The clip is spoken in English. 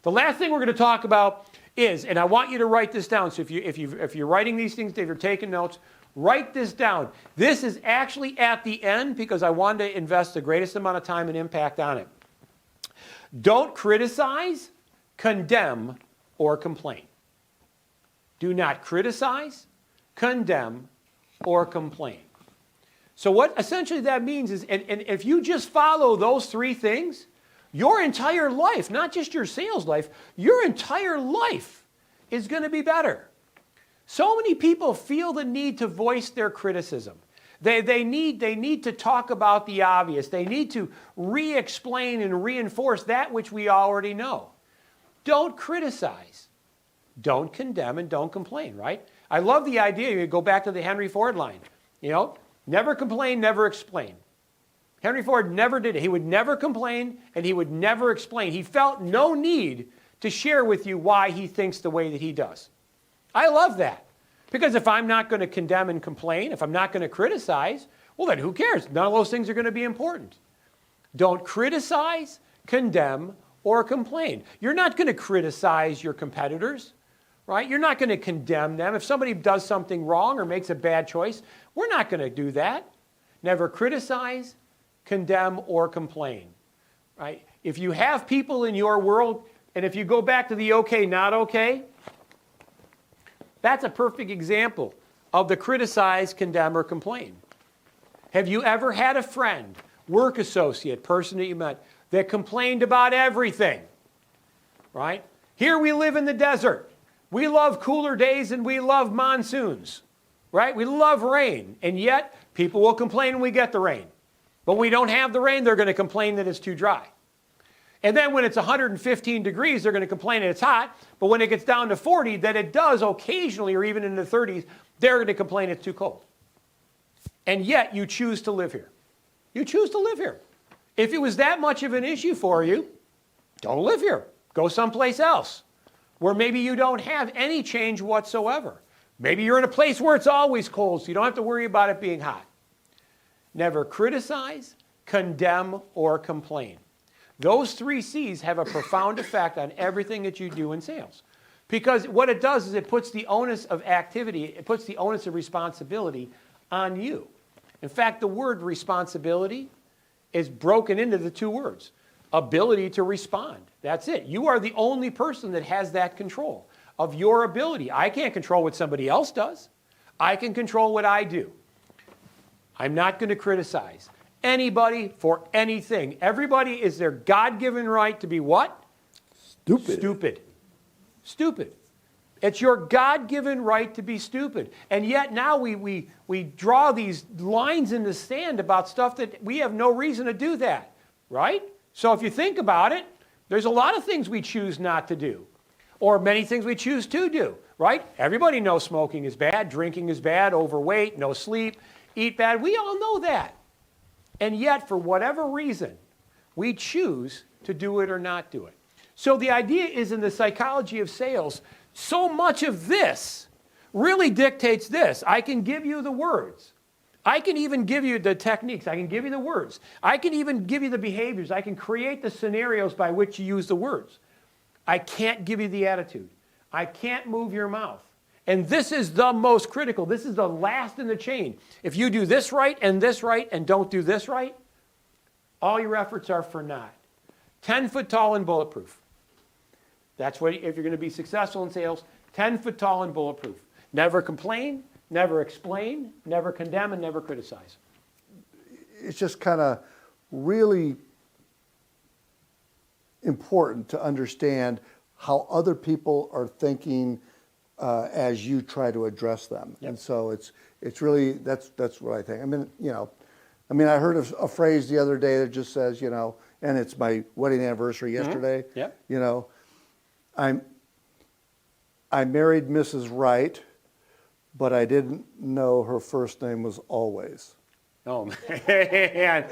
The last thing we're going to talk about is, and I want you to write this down. So if you're writing these things, if you're taking notes, write this down. This is actually at the end because I wanted to invest the greatest amount of time and impact on it. Don't criticize, condemn, or complain. Do not criticize, condemn, or complain. So what essentially that means is, and if you just follow those three things, your entire life, not just your sales life, your entire life is going to be better. So many people feel the need to voice their criticism. They need to talk about the obvious. They need to re-explain and reinforce that which we already know. Don't criticize. Don't condemn and don't complain, right? I love the idea. You go back to the Henry Ford line. You know, never complain, never explain. Henry Ford never did it. He would never complain and he would never explain. He felt no need to share with you why he thinks the way that he does. I love that. Because if I'm not going to condemn and complain, if I'm not going to criticize, well then who cares? None of those things are going to be important. Don't criticize, condemn, or complain. You're not going to criticize your competitors, right? You're not going to condemn them. If somebody does something wrong or makes a bad choice, we're not going to do that. Never criticize, condemn, or complain, right? If you have people in your world, and if you go back to the okay, not okay, that's a perfect example of the criticize, condemn, or complain. Have you ever had a friend, work associate, person that you met, that complained about everything, right? Here we live in the desert. We love cooler days and we love monsoons, right? We love rain, and yet people will complain when we get the rain. But when we don't have the rain, they're going to complain that it's too dry. And then when it's 115 degrees, they're going to complain that it's hot. But when it gets down to 40, that it does occasionally, or even in the 30s, they're going to complain it's too cold. And yet you choose to live here. You choose to live here. If it was that much of an issue for you, don't live here. Go someplace else where maybe you don't have any change whatsoever. Maybe you're in a place where it's always cold, so you don't have to worry about it being hot. Never criticize, condemn, or complain. Those three C's have a profound effect on everything that you do in sales. Because what it does is it puts the onus of activity, it puts the onus of responsibility on you. In fact, the word responsibility is broken into the two words. Ability to respond. That's it. You are the only person that has that control of your ability. I can't control what somebody else does. I can control what I do. I'm not going to criticize anybody for anything. Everybody is their God-given right to be what? Stupid. Stupid. Stupid. It's your God-given right to be stupid. And yet now we draw these lines in the sand about stuff that we have no reason to do that, right? So if you think about it, there's a lot of things we choose not to do, or many things we choose to do, right? Everybody knows smoking is bad, drinking is bad, overweight, no sleep, eat bad. We all know that. And yet, for whatever reason, we choose to do it or not do it. So the idea is, in the psychology of sales, so much of this really dictates this. I can give you the words. I can even give you the techniques. I can give you the words. I can even give you the behaviors. I can create the scenarios by which you use the words. I can't give you the attitude. I can't move your mouth. And this is the most critical. This is the last in the chain. If you do this right and don't do this right, all your efforts are for naught. 10 foot tall and bulletproof. That's what, if you're going to be successful in sales, 10 foot tall and bulletproof. Never complain, never explain, never condemn, and never criticize. It's just kind of really important to understand how other people are thinking as you try to address them. Yep. And so it's really, that's what I think. I heard a phrase the other day that just says, and it's my wedding anniversary yesterday. Mm-hmm. Yep. I married Mrs. Wright, but I didn't know her first name was Always. Oh man.